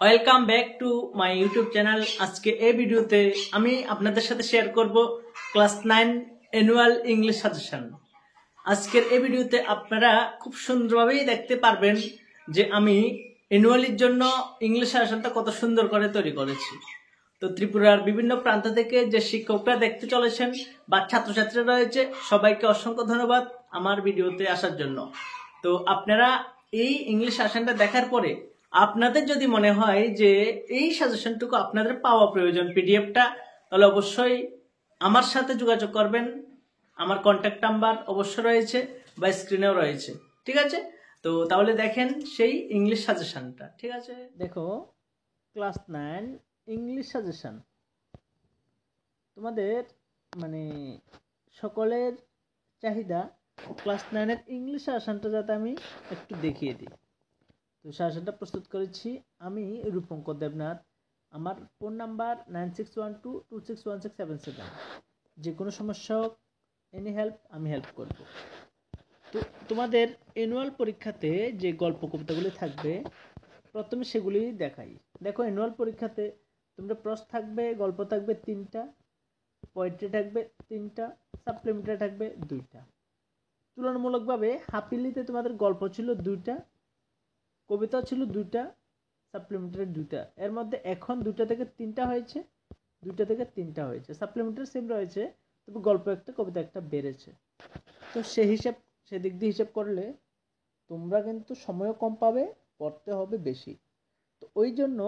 Welcome back to my YouTube channel. আজকে এই ভিডিওতে আমি আপনাদের সাথে শেয়ার করব ক্লাস 9 অ্যানুয়াল ইংলিশ সাজেশন। আজকের এই ভিডিওতে আপনারা খুব সুন্দরভাবেই দেখতে পারবেন যে আমি অ্যানুয়ালির জন্য ইংলিশ সাজেশনটা কত সুন্দর করে তৈরি করেছি। তো ত্রিপুরার বিভিন্ন প্রান্ত থেকে যে শিক্ষকরা দেখতে চলেছেন বা ছাত্রছাত্রীরা রয়েছে, সবাইকে অসংখ্য ধন্যবাদ আমার ভিডিওতে আসার জন্য। তো আপনারা এই ইংলিশ সাজেশনটা দেখার পরে আপনাদের যদি মনে হয় যে এই সাজেশনটুকু আপনাদের পাওয়া প্রয়োজন পিডিএফটা, তাহলে অবশ্যই আমার সাথে যোগাযোগ করবেন। আমার কন্ট্যাক্ট নাম্বার অবশ্য রয়েছে বা স্ক্রিনেও রয়েছে, ঠিক আছে? তো তাহলে দেখেন সেই ইংলিশ সাজেশনটা, ঠিক আছে? দেখো, ক্লাস 9 ইংলিশ সাজেশন তোমাদের মানে সকলের চাহিদা ক্লাস 9-এর ইংলিশ সাজেশনটা যাতে আমি একটু দেখিয়ে দিই। তো সাজেশনটা প্রস্তুত করেছি আমি রূপঙ্কর দেবনাথ। আমার ফোন নাম্বার 9612261677। যে কোনো সমস্যা হোক, এনি হেল্প, আমি হেল্প করব। তো তোমাদের অ্যানুয়াল পরীক্ষাতে যে গল্প কবিতাগুলি থাকবে প্রথমে সেগুলি দেখাই। দেখো, অ্যানুয়াল পরীক্ষাতে তোমরা প্রশ্ন থাকবে, গল্প থাকবে 3টা, পোয়েট্রি থাকবে 3টা, সাপ্লিমেন্টারি থাকবে 2টা। তুলনামূলকভাবে হাফিলিতে তোমাদের গল্প ছিল 2টা, কবিতা ছিল 2টা, সাপ্লিমেন্টারি 2টা। এর মধ্যে এখন 2টা থেকে 3টা হয়েছে, 2টা থেকে 3টা হয়েছে। সাপ্লিমেন্টারি সেম রয়েছে, তবে গল্প একটা কবিতা একটা বেড়েছে। তো সেদিক দিয়ে হিসাব করলে তোমরা কিন্তু সময়ও কম পাবে, পড়তে হবে বেশি। তো ওই জন্য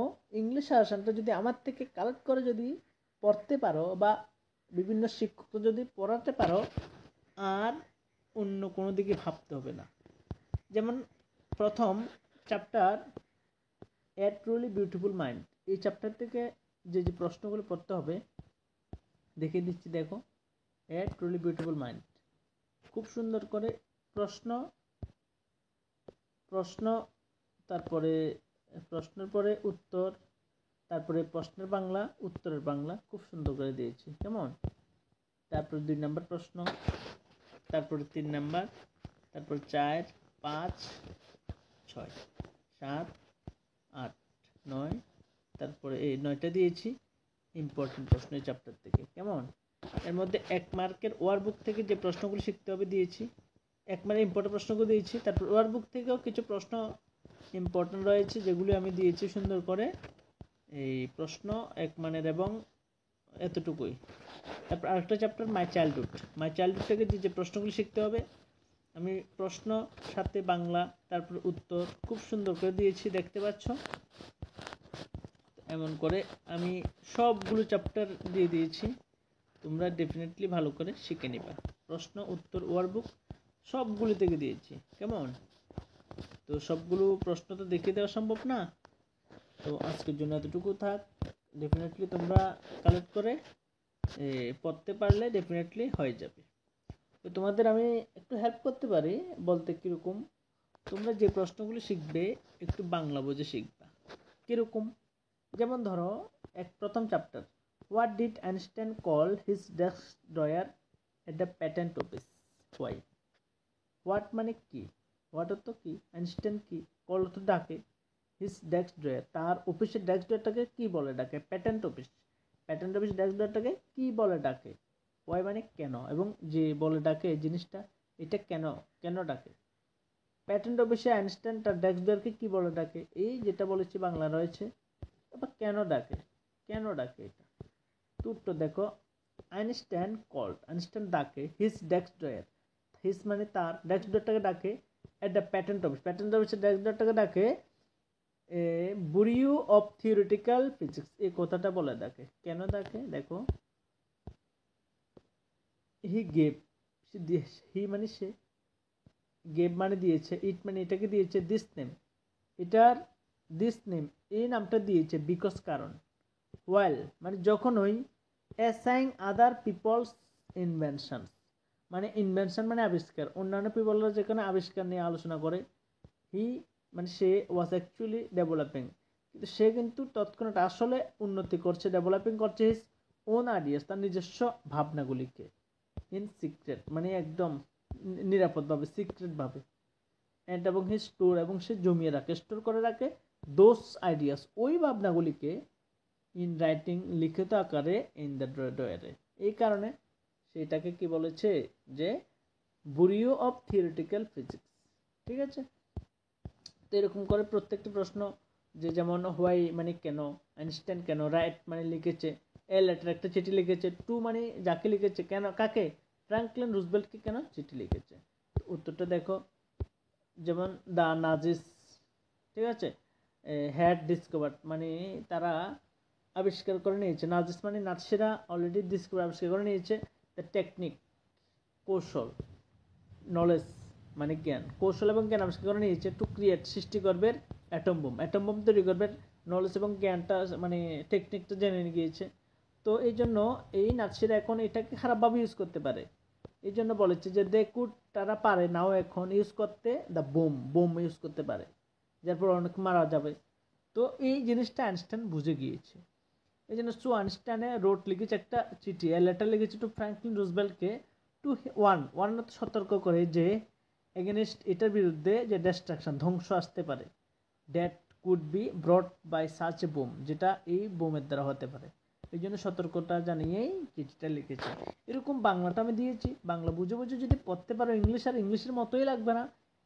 ইংলিশ সাজেশনটা যদি আমার থেকে কালেক্ট করে যদি পড়তে পারো বা বিভিন্ন শিক্ষক যদি পড়াতে পারো, আর অন্য কোনো দিকে ভাবতে হবে না। যেমন প্রথম chapter a truly beautiful mind, এই চ্যাপ্টার থেকে যে যে প্রশ্নগুলো পড়তে হবে দেখিয়ে দিচ্ছি। দেখো, এ ট্রুলি বিউটিফুল মাইন্ড, খুব সুন্দর করে প্রশ্ন, তারপরে প্রশ্নের পরে উত্তর, তারপরে প্রশ্নের বাংলা, উত্তরের বাংলা খুব সুন্দর করে দিয়েছি, কেমন? তারপর 2 নম্বর প্রশ্ন, তারপরে 3 নম্বর, তারপর 4, 5, 6, 7, 8, 9, তারপরে এই 9টা দিয়েছি ইম্পর্টেন্ট প্রশ্ন এই চ্যাপ্টার থেকে, কেমন? এর মধ্যে 1 মার্কের ওয়ার্কবুক থেকে যে প্রশ্নগুলো শিখতে হবে দিয়েছি, 1 মার্কের ইম্পর্টেন্ট প্রশ্নগুলো দিয়েছি। তারপর ওয়ার্কবুক থেকেও কিছু প্রশ্ন ইম্পর্টেন্ট রয়েছে যেগুলো আমি দিয়েছি সুন্দর করে। এই প্রশ্ন 1 মানের এবং এতটুকুই। তারপর আরেকটা চ্যাপ্টার মাই চাইল্ডহুড থেকে যে প্রশ্নগুলো শিখতে হবে আমি প্রশ্ন সাথে বাংলা, তারপর উত্তর খুব সুন্দর করে দিয়েছি, দেখতে পাচ্ছ। এমন করে আমি সবগুলো চ্যাপ্টার দিয়ে দিয়েছি, তোমরা ডেফিনেটলি ভালো করে শিখে নিবা। প্রশ্ন, উত্তর, ওয়ার্কবুক সবগুলো থেকে দিয়েছি, কেমন? তো সবগুলো প্রশ্ন তো দেখিয়ে দেওয়া সম্ভব না, তো আজকের জন্য এতটুকু থাক। ডেফিনেটলি তোমরা কালেক্ট করে পড়তে পারলে ডেফিনেটলি হয়ে যাবে। তো তোমাদের আমি একটু হেল্প করতে পারি বলতে, কীরকম? তোমরা যে প্রশ্নগুলো শিখবে একটু বাংলা বুঝে শিখবা। কীরকম? যেমন ধরো, প্রথম chapter, what did Einstein call his desk drawer at the patent office? Why? What মানে কি, হোয়াট অর্থ কি, আইনস্টাইন কি, কল অর্থ ডাকে, হিজ ডেস্ক ড্রয়ার তার অফিসের ডেস্ক ড্রয়ারটাকে কি বলে ডাকে? প্যাটেন্ট অফিস ডেস্ক ড্রয়ারটাকে কি বলে ডাকে? ওয়াই মানে কেন, এবং যে বলে ডাকে জিনিসটা এটা কেন ডাকে? প্যাটেন্ট অফিসে আইনস্টাইন তার ডেস্ক ড্রয়ারকে কি বলে ডাকে? এই যেটা বলেছি বাংলা রয়েছে। এবার কেন ডাকে এটা? তো উত্তর দেখো, আইনস্টাইন ডাকে হিজ ডেস্ক ড্রয়ার, হিজ মানে তার, ডেস্ক ড্রয়ারটাকে ডাকে এট দ্য প্যাটেন্ট অফিসের ডেস্ক ড্রয়ারটাকে ডাকে বুরিউ অফ থিওরিটিক্যাল ফিজিক্স, এই কথাটা বলে ডাকে। কেন ডাকে? দেখো, হি মানে সে, গেভ মানে দিয়েছে, ইট মানে এটাকে দিয়েছে দিস নেম, এটার দিস নেম এই নামটা দিয়েছে বিকজ কারণ, ওয়াইল মানে যখনই, অ্যাসাইং আদার পিপলস ইনভেনশনস মানে ইনভেনশন মানে আবিষ্কার, অন্যান্য পিপলরা যেখানে আবিষ্কার নিয়ে আলোচনা করে, হি মানে সে ওয়াজ অ্যাকচুয়ালি ডেভেলপিং, কিন্তু সে কিন্তু তৎক্ষণাৎ আসলে উন্নতি করছে, ডেভেলপিং করছে হিজ ওন আইডিয়াস, তার নিজস্ব ভাবনাগুলিকে, ইন সিক্রেট মানে একদম নিরাপদভাবে, সিক্রেটভাবে, এবং হিজ স্টোর এবং সে জমিয়ে রাখে, স্টোর করে রাখে দোজ আইডিয়াস, ওই ভাবনাগুলিকে ইন রাইটিং, লিখিত আকারে, ইন দ্য ড্রয়ারে। এই কারণে সেটাকে কি বলেছে যে বুরিও অফ থিওরিটিক্যাল ফিজিক্স। ঠিক আছে, তো এরকম করে প্রত্যেকটি প্রশ্ন, যে যেমন হোয়াই মানে কেন, আইনস্টাইন কেন, রাইট মানে লিখেছে, এ লেটার একটা চিঠি লিখেছে, টু মানে যাকে লিখেছে, কেন কাকে, ফ্র্যাঙ্কলিন রুজভেল্টকে কেন চিঠি লিখেছে। উত্তরটা দেখো, যেমন দ্য নাজিস, ঠিক আছে, হ্যাড ডিসকভার্ড মানে তারা আবিষ্কার করে নিয়েছে, নাজিস মানে নাৎসিরা অলরেডি আবিষ্কার করে নিয়েছে, দ্য টেকনিক কৌশল, নলেজ মানে জ্ঞান, কৌশল এবং জ্ঞান আবিষ্কার করে নিয়েছে, টু ক্রিয়েট সৃষ্টি করবে অ্যাটম বোম, অ্যাটম বোম তৈরি করবে, নলেজ এবং জ্ঞানটা মানে টেকনিকটা জেনে গিয়েছে। তো এই জন্য এই নাৎসিরা এখন এটাকে খারাপভাবে ইউজ করতে পারে, এই জন্য বলেছে যে দে কুড, তারা পারে নাও এখন ইউজ করতে, দ্য বোম ইউজ করতে পারে, যার পর অনেক মারা যাবে। তো এই জিনিসটা আইনস্টাইন বুঝে গিয়েছে, এই জন্য আইনস্টাইনে রোড লিখেছে একটা চিঠি, লেটার লিখেছে টু ফ্র্যাঙ্কলিন রুজভেল্টকে, টু ওয়ান সতর্ক করে যে এগেনস্ট, এটার বিরুদ্ধে যে ডিস্ট্রাকশন, ধ্বংস আসতে পারে, that could be brought by such a bomb, যেটা এই বোমের দ্বারা হতে পারে, এই জন্য সতর্কতা জানিয়েই চিঠিটা লিখেছে। এরকম বাংলাটা আমি দিয়েছি, বাংলা বুঝে বুঝে যদি পড়তে পারো, ইংলিশ আর ইংলিশের মতোই লাগবে না,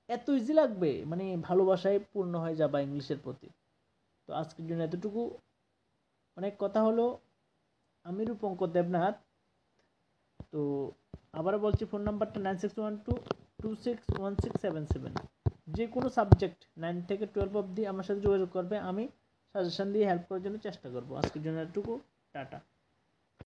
এত ইজি লাগবে, মানে ভালোবাসায় পূর্ণ হয়ে যাবা ইংলিশের প্রতি। তো আজকের জন্য এতটুকু, অনেক কথা হলো। আমি রূপঙ্কর দেবনাথ। তো আবার বলছি, ফোন নাম্বারটা 9612261677। যে কোনো সাবজেক্ট 9 থেকে 12 অবধি আমার সাথে যোগাযোগ করবে, আমি সাজেশন দিয়ে হেল্প করার জন্য চেষ্টা করবো। আজকের জন্য এতটুকু, টাটা।